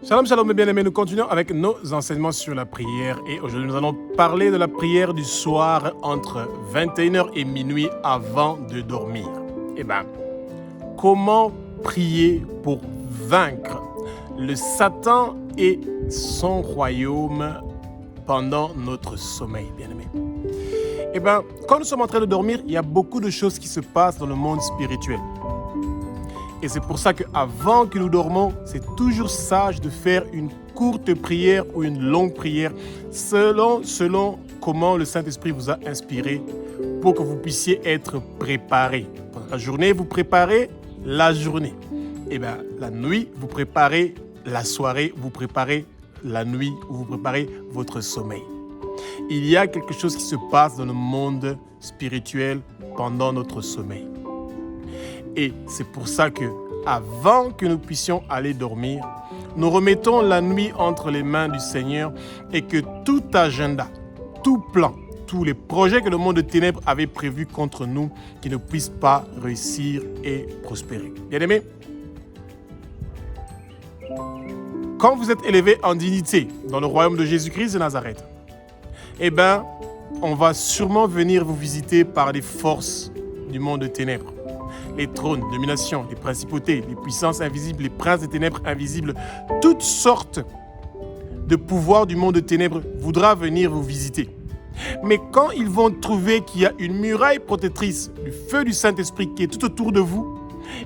Shalom, shalom mes bien-aimés, nous continuons avec nos enseignements sur la prière et aujourd'hui nous allons parler de la prière du soir entre 21h et minuit avant de dormir. Eh bien, comment prier pour vaincre le Satan et son royaume pendant notre sommeil, bien-aimés? Eh bien, quand nous sommes en train de dormir, il y a beaucoup de choses qui se passent dans le monde spirituel. Et c'est pour ça qu'avant que nous dormons, c'est toujours sage de faire une courte prière ou une longue prière selon comment le Saint-Esprit vous a inspiré pour que vous puissiez être préparés. Pendant la journée, vous préparez la journée. Et bien, la nuit, vous préparez la soirée, vous préparez la nuit ou vous préparez votre sommeil. Il y a quelque chose qui se passe dans le monde spirituel pendant notre sommeil. Et c'est pour ça que, avant que nous puissions aller dormir, nous remettons la nuit entre les mains du Seigneur et que tout agenda, tout plan, tous les projets que le monde de ténèbres avait prévus contre nous, qui ne puissent pas réussir et prospérer. Bien-aimés, quand vous êtes élevés en dignité dans le royaume de Jésus-Christ de Nazareth, eh bien, on va sûrement venir vous visiter par les forces du monde de ténèbres. Les trônes, les dominations, les principautés, les puissances invisibles, les princes des ténèbres invisibles, toutes sortes de pouvoirs du monde de ténèbres voudra venir vous visiter. Mais quand ils vont trouver qu'il y a une muraille protectrice du feu du Saint-Esprit qui est tout autour de vous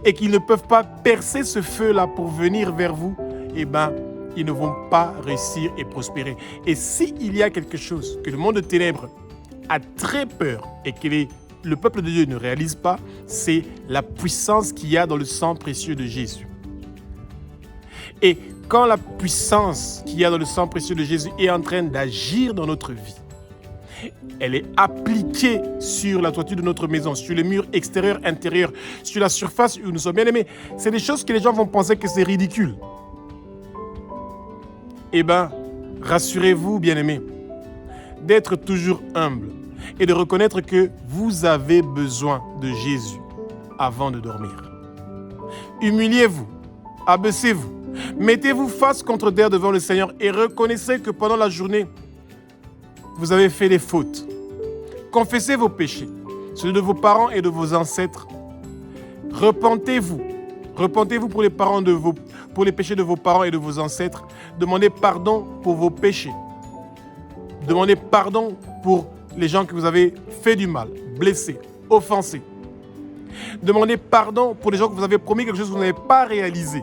et qu'ils ne peuvent pas percer ce feu-là pour venir vers vous, eh bien, ils ne vont pas réussir et prospérer. Et s'il y a quelque chose que le monde de ténèbres a très peur et le peuple de Dieu ne réalise pas, c'est la puissance qu'il y a dans le sang précieux de Jésus. Et quand la puissance qu'il y a dans le sang précieux de Jésus est en train d'agir dans notre vie, elle est appliquée sur la toiture de notre maison, sur les murs extérieurs, intérieurs, sur la surface où nous sommes bien aimés. C'est des choses que les gens vont penser que c'est ridicule. Eh bien, rassurez-vous, bien-aimés, d'être toujours humble et de reconnaître que vous avez besoin de Jésus avant de dormir. Humiliez-vous, abaissez-vous, mettez-vous face contre terre devant le Seigneur et reconnaissez que pendant la journée, vous avez fait des fautes. Confessez vos péchés, ceux de vos parents et de vos ancêtres. Repentez-vous. Repentez-vous pour les péchés de vos parents et de vos ancêtres. Demandez pardon pour vos péchés. Demandez pardon pour les gens que vous avez fait du mal, blessés, offensés. Demandez pardon pour les gens que vous avez promis quelque chose que vous n'avez pas réalisé.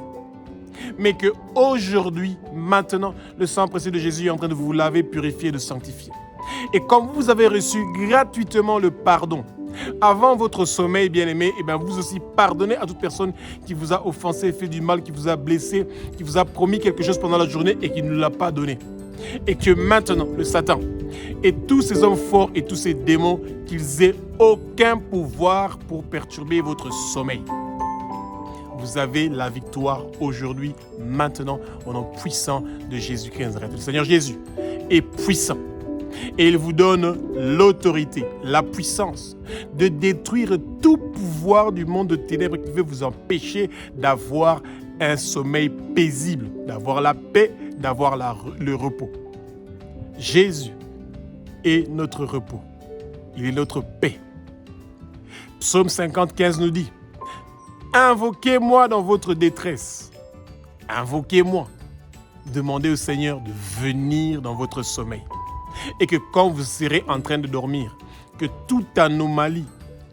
Mais qu'aujourd'hui, maintenant, le sang précieux de Jésus est en train de vous laver, purifier, de sanctifier. Et quand vous avez reçu gratuitement le pardon, avant votre sommeil, bien-aimé, eh bien vous aussi pardonnez à toute personne qui vous a offensé, fait du mal, qui vous a blessé, qui vous a promis quelque chose pendant la journée et qui ne l'a pas donné. Et que maintenant, le Satan et tous ces hommes forts et tous ces démons, qu'ils aient aucun pouvoir pour perturber votre sommeil. Vous avez la victoire aujourd'hui, maintenant, au nom puissant de Jésus-Christ. Le Seigneur Jésus est puissant et il vous donne l'autorité, la puissance de détruire tout pouvoir du monde de ténèbres qui veut vous empêcher d'avoir un sommeil paisible, d'avoir la paix, d'avoir le repos. Jésus est notre repos. Il est notre paix. Psaume 50, 15 nous dit: invoquez-moi dans votre détresse. Invoquez-moi. Demandez au Seigneur de venir dans votre sommeil. Et que quand vous serez en train de dormir, que toute anomalie,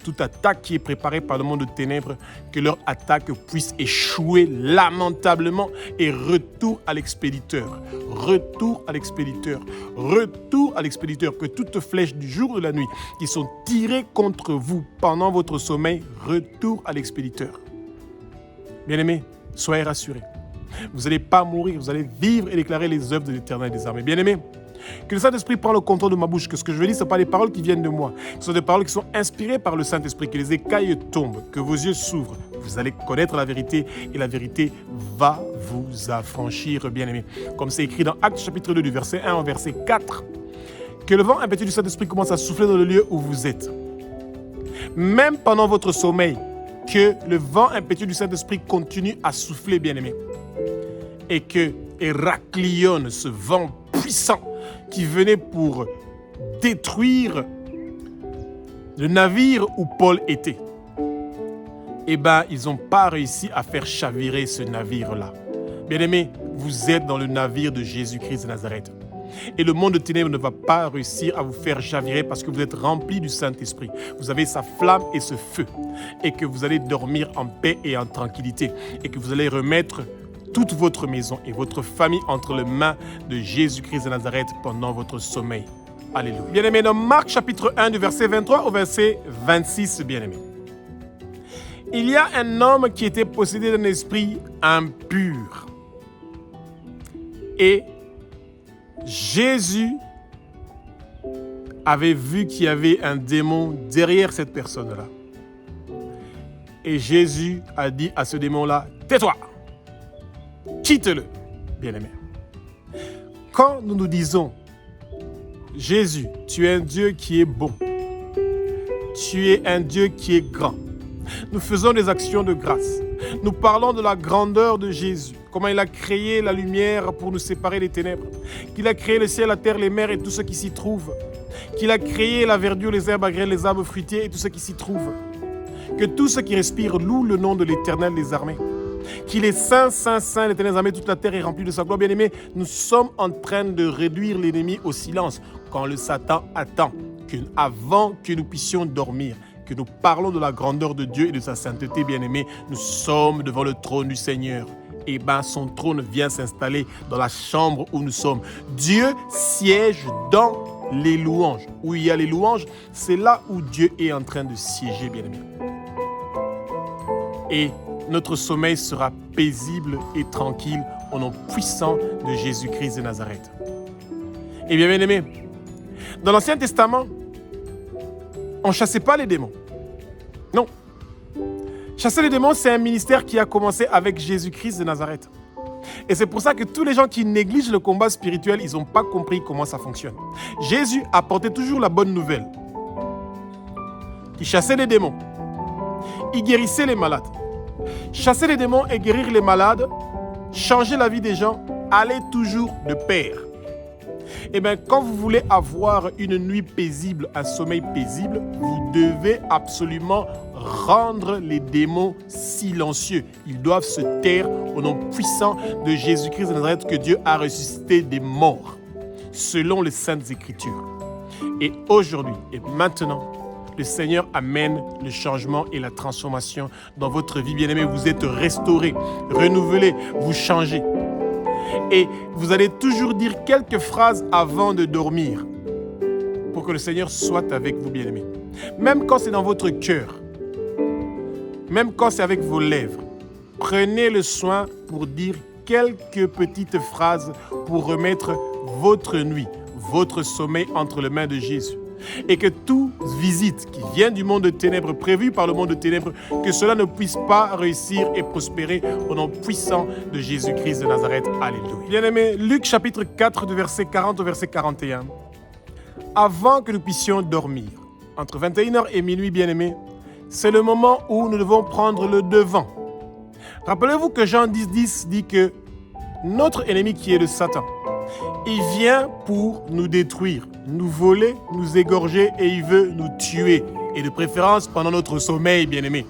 toute attaque qui est préparée par le monde de ténèbres, que leur attaque puisse échouer lamentablement et retour à l'expéditeur. Retour à l'expéditeur. Retour à l'expéditeur. Que toutes flèches du jour ou de la nuit qui sont tirées contre vous pendant votre sommeil, retour à l'expéditeur. Bien-aimés, soyez rassurés. Vous n'allez pas mourir, vous allez vivre et déclarer les œuvres de l'Éternel des armées. Bien-aimés, que le Saint-Esprit prenne le contrôle de ma bouche, que ce que je veux dire, ce ne sont pas des paroles qui viennent de moi. Ce sont des paroles qui sont inspirées par le Saint-Esprit, que les écailles tombent, que vos yeux s'ouvrent. Vous allez connaître la vérité et la vérité va vous affranchir, bien-aimés. Comme c'est écrit dans Actes chapitre 2, du verset 1 au verset 4. Que le vent impétueux du Saint-Esprit commence à souffler dans le lieu où vous êtes. Même pendant votre sommeil, que le vent impétueux du Saint-Esprit continue à souffler, bien-aimés. Et que Héraclion, ce vent puissant qui venait pour détruire le navire où Paul était. Eh bien, ils n'ont pas réussi à faire chavirer ce navire-là. Bien-aimés, vous êtes dans le navire de Jésus-Christ de Nazareth. Et le monde de ténèbres ne va pas réussir à vous faire chavirer parce que vous êtes remplis du Saint-Esprit. Vous avez sa flamme et ce feu. Et que vous allez dormir en paix et en tranquillité. Et que vous allez remettre toute votre maison et votre famille entre les mains de Jésus-Christ de Nazareth pendant votre sommeil. Alléluia. Bien-aimés, dans Marc chapitre 1 du verset 23 au verset 26, bien-aimés. Il y a un homme qui était possédé d'un esprit impur. Et Jésus avait vu qu'il y avait un démon derrière cette personne-là. Et Jésus a dit à ce démon-là, « Tais-toi, quitte-le, bien-aimé. » Quand nous nous disons, « Jésus, tu es un Dieu qui est bon. Tu es un Dieu qui est grand. » Nous faisons des actions de grâce. Nous parlons de la grandeur de Jésus, comment il a créé la lumière pour nous séparer des ténèbres, qu'il a créé le ciel, la terre, les mers et tout ce qui s'y trouve, qu'il a créé la verdure, les herbes agréables, les arbres fruitiers et tout ce qui s'y trouve, que tout ce qui respire loue le nom de l'Éternel des armées, qu'il est saint, saint, saint, l'Éternel des armées, toute la terre est remplie de sa gloire. Bien-aimés, nous sommes en train de réduire l'ennemi au silence quand le Satan attend avant que nous puissions dormir, que nous parlons de la grandeur de Dieu et de sa sainteté, bien-aimés. Nous sommes devant le trône du Seigneur. Et bien, son trône vient s'installer dans la chambre où nous sommes. Dieu siège dans les louanges. Où il y a les louanges, c'est là où Dieu est en train de siéger, bien-aimés. Et notre sommeil sera paisible et tranquille au nom puissant de Jésus-Christ de Nazareth. Et bien, bien-aimés, dans l'Ancien Testament, on ne chassait pas les démons. Non. Chasser les démons, c'est un ministère qui a commencé avec Jésus-Christ de Nazareth. Et c'est pour ça que tous les gens qui négligent le combat spirituel, ils n'ont pas compris comment ça fonctionne. Jésus apportait toujours la bonne nouvelle. Il chassait les démons. Il guérissait les malades. Chasser les démons et guérir les malades, changer la vie des gens, allait toujours de pair. Eh bien, quand vous voulez avoir une nuit paisible, un sommeil paisible, vous devez absolument rendre les démons silencieux. Ils doivent se taire au nom puissant de Jésus-Christ de Nazareth que Dieu a ressuscité des morts, selon les Saintes Écritures. Et aujourd'hui et maintenant, le Seigneur amène le changement et la transformation dans votre vie. Bien-aimés, vous êtes restaurés, renouvelés, vous changez. Et vous allez toujours dire quelques phrases avant de dormir pour que le Seigneur soit avec vous, bien-aimés. Même quand c'est dans votre cœur, même quand c'est avec vos lèvres, prenez le soin pour dire quelques petites phrases pour remettre votre nuit, votre sommeil entre les mains de Jésus. Et que toute visite qui vient du monde de ténèbres, prévue par le monde de ténèbres, que cela ne puisse pas réussir et prospérer au nom puissant de Jésus-Christ de Nazareth. Alléluia. Bien-aimés, Luc chapitre 4, du verset 40 au verset 41. Avant que nous puissions dormir, entre 21h et minuit, bien-aimés, c'est le moment où nous devons prendre le devant. Rappelez-vous que Jean 10 dit que notre ennemi qui est le Satan, il vient pour nous détruire, nous voler, nous égorger et il veut nous tuer. Et de préférence pendant notre sommeil, bien-aimés.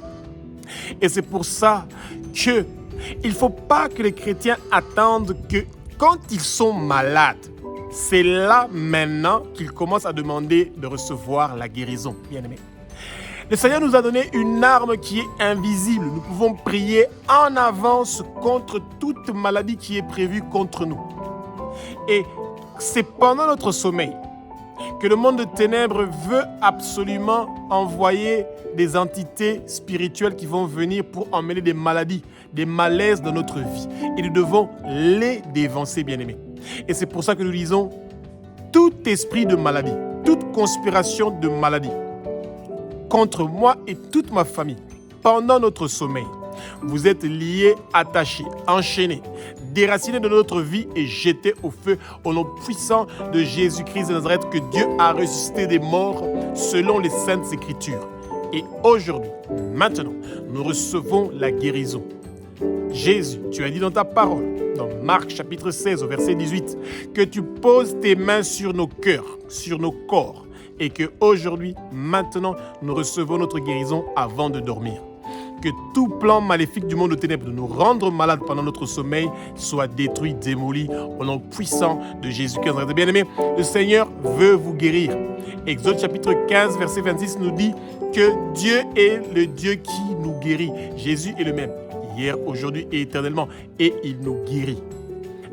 Et c'est pour ça qu'il ne faut pas que les chrétiens attendent que quand ils sont malades, c'est là maintenant qu'ils commencent à demander de recevoir la guérison, bien-aimés. Le Seigneur nous a donné une arme qui est invisible. Nous pouvons prier en avance contre toute maladie qui est prévue contre nous. Et c'est pendant notre sommeil que le monde de ténèbres veut absolument envoyer des entités spirituelles qui vont venir pour emmener des maladies, des malaises dans notre vie. Et nous devons les dévancer, bien-aimés. Et c'est pour ça que nous disons, tout esprit de maladie, toute conspiration de maladie contre moi et toute ma famille, pendant notre sommeil, vous êtes liés, attachés, enchaînés, déracinés de notre vie et jetés au feu au nom puissant de Jésus-Christ de Nazareth que Dieu a ressuscité des morts selon les Saintes Écritures. Et aujourd'hui, maintenant, nous recevons la guérison. Jésus, tu as dit dans ta parole dans Marc chapitre 16 au verset 18, que tu poses tes mains sur nos cœurs, sur nos corps, et que aujourd'hui, maintenant, nous recevons notre guérison avant de dormir. Que tout plan maléfique du monde de ténèbres de nous rendre malades pendant notre sommeil soit détruit, démoli au nom puissant de Jésus-Christ. Bien-aimés, le Seigneur veut vous guérir. Exode chapitre 15, verset 26 nous dit que Dieu est le Dieu qui nous guérit. Jésus est le même, hier, aujourd'hui et éternellement, et il nous guérit.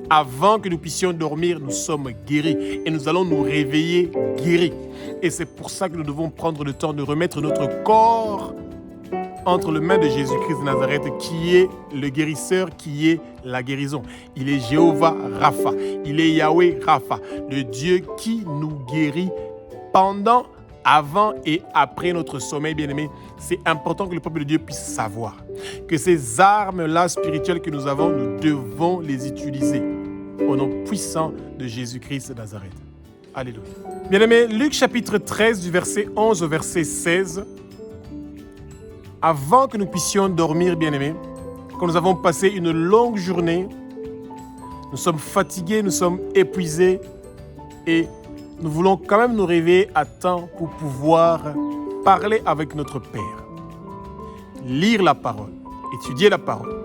Avant que nous puissions dormir, nous sommes guéris et nous allons nous réveiller guéris. Et c'est pour ça que nous devons prendre le temps de remettre notre corps entre les mains de Jésus-Christ de Nazareth, qui est le guérisseur, qui est la guérison. Il est Jéhovah Rapha, il est Yahweh Rapha, le Dieu qui nous guérit pendant, avant et après notre sommeil, bien-aimé. C'est important que le peuple de Dieu puisse savoir que ces armes-là spirituelles que nous avons, nous devons les utiliser au nom puissant de Jésus-Christ de Nazareth. Alléluia. Bien-aimé, Luc chapitre 13 du verset 11 au verset 16. Avant que nous puissions dormir, bien-aimés, quand nous avons passé une longue journée, nous sommes fatigués, nous sommes épuisés et nous voulons quand même nous réveiller à temps pour pouvoir parler avec notre Père, lire la parole, étudier la parole.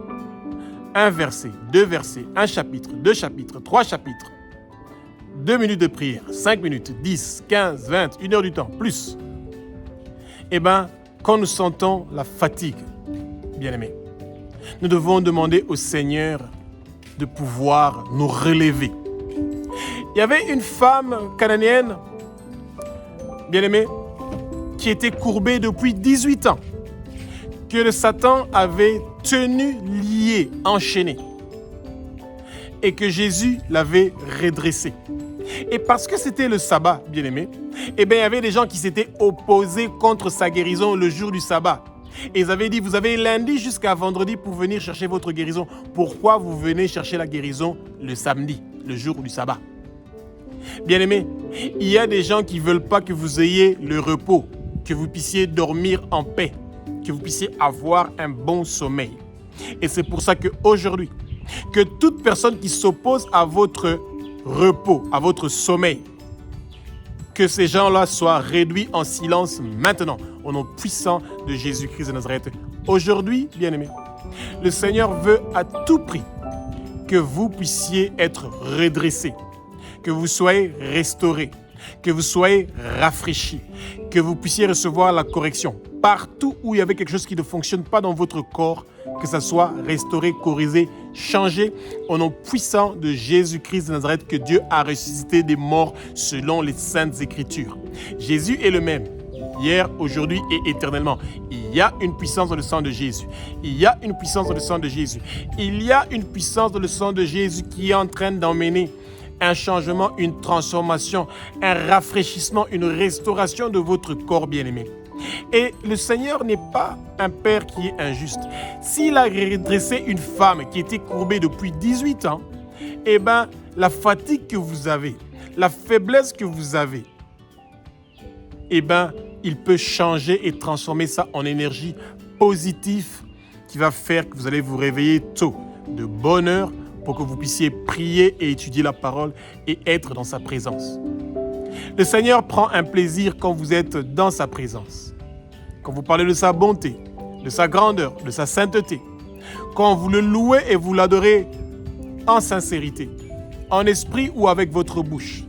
Un verset, deux versets, un chapitre, deux chapitres, trois chapitres, 2 minutes de prière, 5 minutes, 10, 15, 20, 1 heure du temps, plus. Eh bien, quand nous sentons la fatigue, bien-aimés, nous devons demander au Seigneur de pouvoir nous relever. Il y avait une femme cananéenne, bien-aimée, qui était courbée depuis 18 ans, que le Satan avait tenue liée, enchaînée, et que Jésus l'avait redressée. Et parce que c'était le sabbat, bien-aimé, eh bien, il y avait des gens qui s'étaient opposés contre sa guérison le jour du sabbat. Et ils avaient dit, vous avez lundi jusqu'à vendredi pour venir chercher votre guérison. Pourquoi vous venez chercher la guérison le samedi, le jour du sabbat? Bien-aimé, il y a des gens qui ne veulent pas que vous ayez le repos, que vous puissiez dormir en paix, que vous puissiez avoir un bon sommeil. Et c'est pour ça qu'aujourd'hui, que toute personne qui s'oppose à votre repos, à votre sommeil, que ces gens-là soient réduits en silence maintenant, au nom puissant de Jésus-Christ de Nazareth. Aujourd'hui, bien-aimés, le Seigneur veut à tout prix que vous puissiez être redressés, que vous soyez restaurés, que vous soyez rafraîchis, que vous puissiez recevoir la correction. Partout où il y avait quelque chose qui ne fonctionne pas dans votre corps, que ça soit restauré, corrigé, changé, au nom puissant de Jésus-Christ de Nazareth, que Dieu a ressuscité des morts selon les Saintes Écritures. Jésus est le même, hier, aujourd'hui et éternellement. Il y a une puissance dans le sang de Jésus. Il y a une puissance dans le sang de Jésus. Il y a une puissance dans le sang de Jésus qui est en train d'emmener un changement, une transformation, un rafraîchissement, une restauration de votre corps bien-aimé. Et le Seigneur n'est pas un Père qui est injuste. S'il a redressé une femme qui était courbée depuis 18 ans, eh bien, la fatigue que vous avez, la faiblesse que vous avez, eh bien, il peut changer et transformer ça en énergie positive qui va faire que vous allez vous réveiller tôt, de bonne heure, pour que vous puissiez prier et étudier la parole et être dans sa présence. Le Seigneur prend un plaisir quand vous êtes dans sa présence. Quand vous parlez de sa bonté, de sa grandeur, de sa sainteté. Quand vous le louez et vous l'adorez en sincérité, en esprit ou avec votre bouche.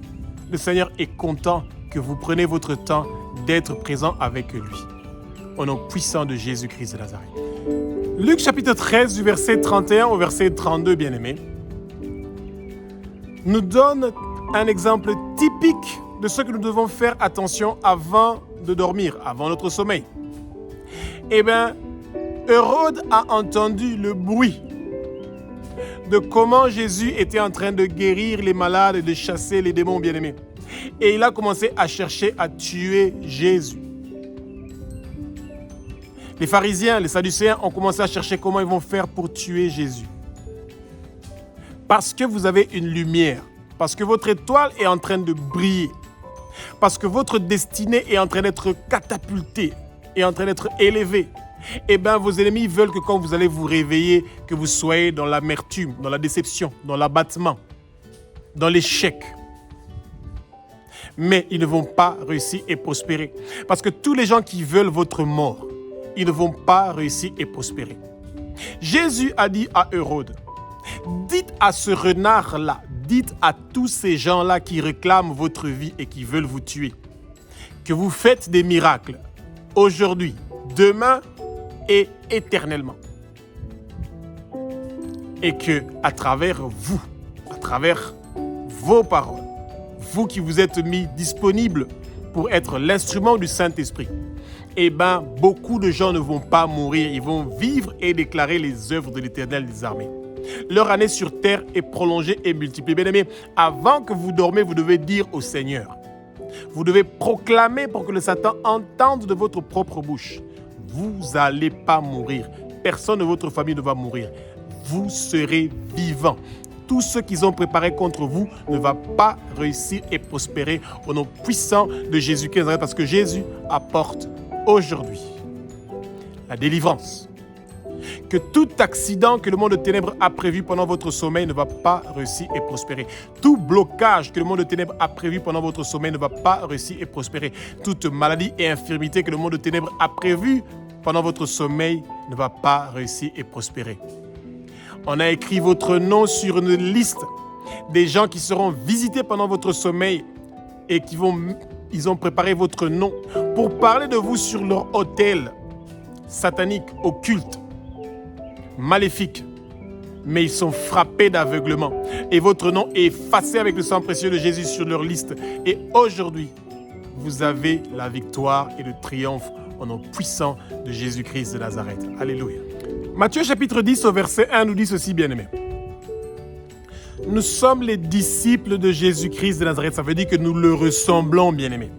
Le Seigneur est content que vous preniez votre temps d'être présent avec lui. Au nom puissant de Jésus-Christ de Nazareth. Luc chapitre 13 du verset 31 au verset 32, bien-aimés, nous donne un exemple typique de ce que nous devons faire attention avant de dormir, avant notre sommeil. Eh bien, Hérode a entendu le bruit de comment Jésus était en train de guérir les malades et de chasser les démons, bien-aimés. Et il a commencé à chercher à tuer Jésus. Les pharisiens, les sadducéens ont commencé à chercher comment ils vont faire pour tuer Jésus. Parce que vous avez une lumière, parce que votre étoile est en train de briller, parce que votre destinée est en train d'être catapultée, est en train d'être élevée. Eh bien, vos ennemis veulent que quand vous allez vous réveiller, que vous soyez dans l'amertume, dans la déception, dans l'abattement, dans l'échec. Mais ils ne vont pas réussir et prospérer. Parce que tous les gens qui veulent votre mort, ils ne vont pas réussir et prospérer. Jésus a dit à Hérode, dites à ce renard-là, dites à tous ces gens-là qui réclament votre vie et qui veulent vous tuer, que vous faites des miracles aujourd'hui, demain et éternellement. Et que à travers vous, à travers vos paroles, vous qui vous êtes mis disponible pour être l'instrument du Saint-Esprit, eh bien, beaucoup de gens ne vont pas mourir, ils vont vivre et déclarer les œuvres de l'Éternel des armées. Leur année sur terre est prolongée et multipliée. Bien-aimés, avant que vous dormez, vous devez dire au Seigneur, vous devez proclamer pour que le Satan entende de votre propre bouche, vous n'allez pas mourir. Personne de votre famille ne va mourir. Vous serez vivant. Tout ce qu'ils ont préparé contre vous ne va pas réussir et prospérer au nom puissant de Jésus-Christ. Parce que Jésus apporte aujourd'hui la délivrance. Que tout accident que le monde de ténèbres a prévu pendant votre sommeil ne va pas réussir et prospérer. Tout blocage que le monde de ténèbres a prévu pendant votre sommeil ne va pas réussir et prospérer. Toute maladie et infirmité que le monde de ténèbres a prévu pendant votre sommeil ne va pas réussir et prospérer. On a écrit votre nom sur une liste des gens qui seront visités pendant votre sommeil et ils ont préparé votre nom pour parler de vous sur leur autel satanique, occulte, maléfique. Mais ils sont frappés d'aveuglement. Et votre nom est effacé avec le sang précieux de Jésus sur leur liste. Et aujourd'hui, vous avez la victoire et le triomphe au nom puissant de Jésus-Christ de Nazareth. Alléluia. Matthieu chapitre 10 au verset 1 nous dit ceci, bien-aimés. Nous sommes les disciples de Jésus-Christ de Nazareth. Ça veut dire que nous le ressemblons, bien-aimés.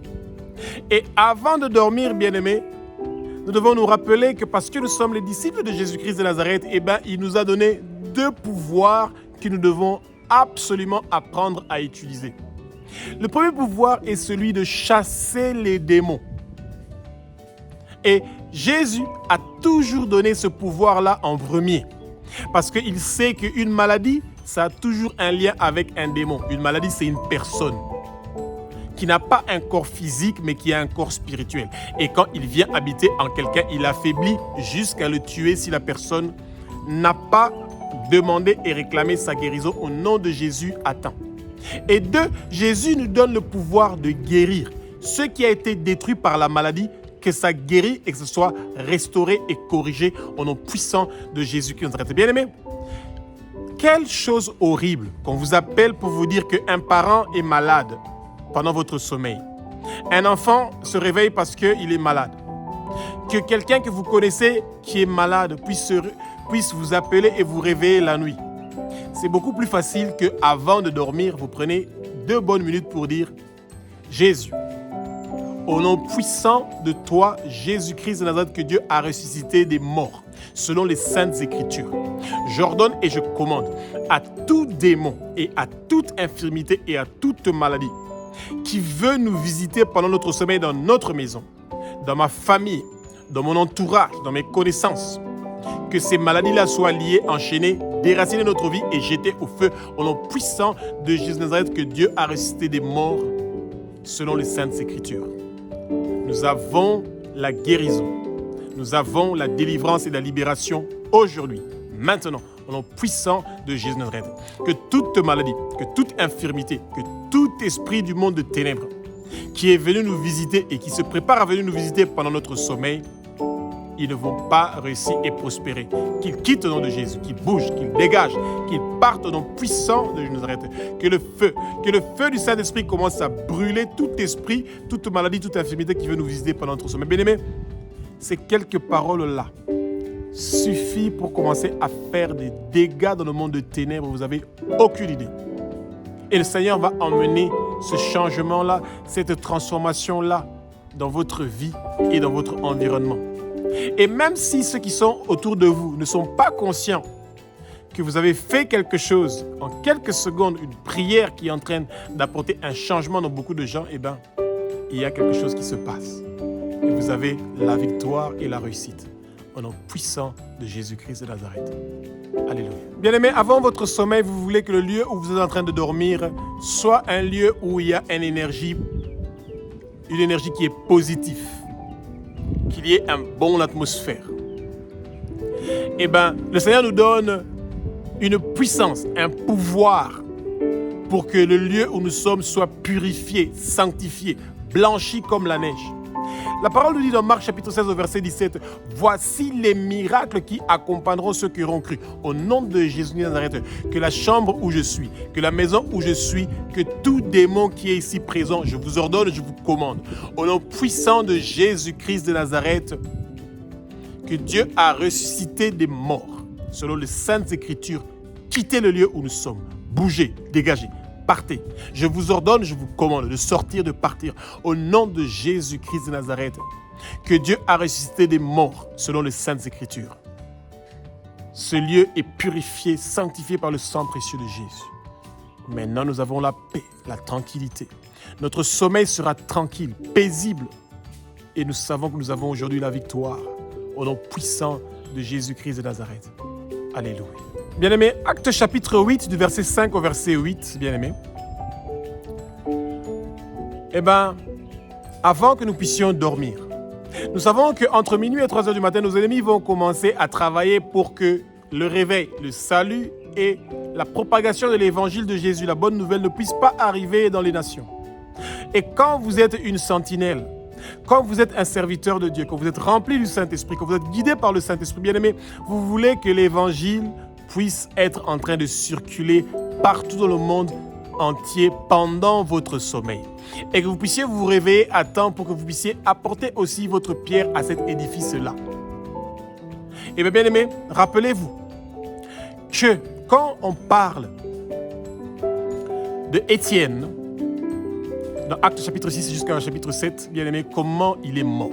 Et avant de dormir, bien-aimés, nous devons nous rappeler que parce que nous sommes les disciples de Jésus-Christ de Nazareth, eh bien, il nous a donné 2 pouvoirs que nous devons absolument apprendre à utiliser. Le premier pouvoir est celui de chasser les démons. Et Jésus a toujours donné ce pouvoir-là en premier. Parce qu'il sait qu'une maladie, ça a toujours un lien avec un démon. Une maladie, c'est une personne qui n'a pas un corps physique, mais qui a un corps spirituel. Et quand il vient habiter en quelqu'un, il affaiblit jusqu'à le tuer si la personne n'a pas demandé et réclamé sa guérison au nom de Jésus à temps. Et 2, Jésus nous donne le pouvoir de guérir. Ce qui a été détruit par la maladie, que ça guérit et que ce soit restauré et corrigé au nom puissant de Jésus-Christ. Bien-aimés, quelle chose horrible qu'on vous appelle pour vous dire qu'un parent est malade pendant votre sommeil. Un enfant se réveille parce qu'il est malade. Que quelqu'un que vous connaissez qui est malade puisse vous appeler et vous réveiller la nuit. C'est beaucoup plus facile qu'avant de dormir, vous prenez 2 bonnes minutes pour dire « Jésus, au nom puissant de toi, Jésus-Christ de Nazareth, que Dieu a ressuscité des morts, selon les Saintes Écritures. J'ordonne et je commande à tout démon et à toute infirmité et à toute maladie qui veut nous visiter pendant notre sommeil dans notre maison, dans ma famille, dans mon entourage, dans mes connaissances, que ces maladies-là soient liées, enchaînées, déracinées de notre vie et jetées au feu au nom puissant de Jésus de Nazareth, que Dieu a ressuscité des morts selon les Saintes Écritures. Nous avons la guérison, nous avons la délivrance et la libération aujourd'hui, maintenant, au nom puissant de Jésus de Nazareth. Que toute maladie, que toute infirmité, que tout esprit du monde de ténèbres qui est venu nous visiter et qui se prépare à venir nous visiter pendant notre sommeil, ils ne vont pas réussir et prospérer. Qu'ils quittent au nom de Jésus, qu'ils bougent, qu'ils dégagent, qu'ils partent au nom puissant de Jésus de Nazareth. Que le feu du Saint-Esprit commence à brûler tout esprit, toute maladie, toute infirmité qui veut nous visiter pendant notre sommeil. Bien-aimés, ces quelques paroles-là suffisent pour commencer à faire des dégâts dans le monde de ténèbres. Vous n'avez aucune idée. Et le Seigneur va emmener ce changement-là, cette transformation-là dans votre vie et dans votre environnement. Et même si ceux qui sont autour de vous ne sont pas conscients que vous avez fait quelque chose, en quelques secondes, une prière qui est en train d'apporter un changement dans beaucoup de gens, eh bien, il y a quelque chose qui se passe. Et vous avez la victoire et la réussite. au nom puissant de Jésus-Christ de Nazareth. Alléluia. Bien-aimés, avant votre sommeil, vous voulez que le lieu où vous êtes en train de dormir soit un lieu où il y a une énergie qui est positive, qu'il y ait une bonne atmosphère. Eh bien, le Seigneur nous donne une puissance, un pouvoir pour que le lieu où nous sommes soit purifié, sanctifié, blanchi comme la neige. La parole nous dit dans Marc chapitre 16 au verset 17, « Voici les miracles qui accompagneront ceux qui auront cru. Au nom de Jésus de Nazareth, que la chambre où je suis, que la maison où je suis, que tout démon qui est ici présent, je vous ordonne, je vous commande. Au nom puissant de Jésus-Christ de Nazareth, que Dieu a ressuscité des morts, selon les saintes écritures, quittez le lieu où nous sommes, bougez, dégagez. Partez. Je vous ordonne, je vous commande de sortir, de partir. Au nom de Jésus-Christ de Nazareth, que Dieu a ressuscité des morts selon les Saintes Écritures. Ce lieu est purifié, sanctifié par le sang précieux de Jésus. Maintenant, nous avons la paix, la tranquillité. Notre sommeil sera tranquille, paisible. Et nous savons que nous avons aujourd'hui la victoire. Au nom puissant de Jésus-Christ de Nazareth. Alléluia. Bien-aimés, Actes chapitre 8, du verset 5 au verset 8, bien-aimés. Eh bien, avant que nous puissions dormir, nous savons qu'entre minuit et 3 heures du matin, nos ennemis vont commencer à travailler pour que le réveil, le salut et la propagation de l'évangile de Jésus, la bonne nouvelle, ne puissent pas arriver dans les nations. Et quand vous êtes une sentinelle, quand vous êtes un serviteur de Dieu, quand vous êtes rempli du Saint-Esprit, quand vous êtes guidé par le Saint-Esprit, bien-aimé, vous voulez que l'évangile puisse être en train de circuler partout dans le monde entier pendant votre sommeil. Et que vous puissiez vous réveiller à temps pour que vous puissiez apporter aussi votre pierre à cet édifice-là. Et bien, bien-aimés, rappelez-vous que quand on parle de Étienne, dans Actes chapitre 6 jusqu'à chapitre 7, bien aimé, comment il est mort.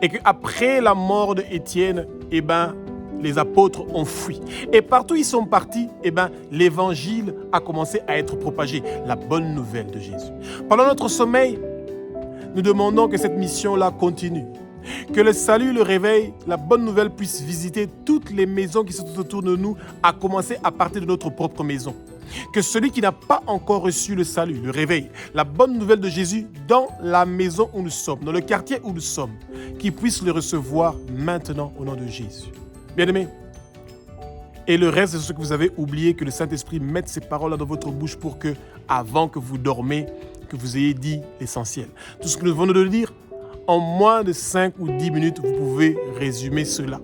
Et qu'après la mort d'Étienne, eh ben, les apôtres ont fui. Et partout où ils sont partis, eh ben, l'évangile a commencé à être propagé, la bonne nouvelle de Jésus. Pendant notre sommeil, nous demandons que cette mission-là continue. Que le salut, le réveil, la bonne nouvelle puisse visiter toutes les maisons qui sont autour de nous, à commencer à partir de notre propre maison. Que celui qui n'a pas encore reçu le salut, le réveil, la bonne nouvelle de Jésus dans la maison où nous sommes, dans le quartier où nous sommes, qu'il puisse le recevoir maintenant au nom de Jésus. Bien-aimés, et le reste de ce que vous avez oublié, que le Saint-Esprit mette ces paroles dans votre bouche pour que, avant que vous dormez, que vous ayez dit l'essentiel. Tout ce que nous venons de dire, en moins de 5 ou 10 minutes, vous pouvez résumer cela.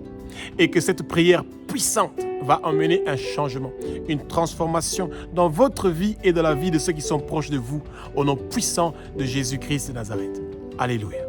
Et que cette prière puissante va emmener un changement, une transformation dans votre vie et dans la vie de ceux qui sont proches de vous, au nom puissant de Jésus-Christ de Nazareth. Alléluia.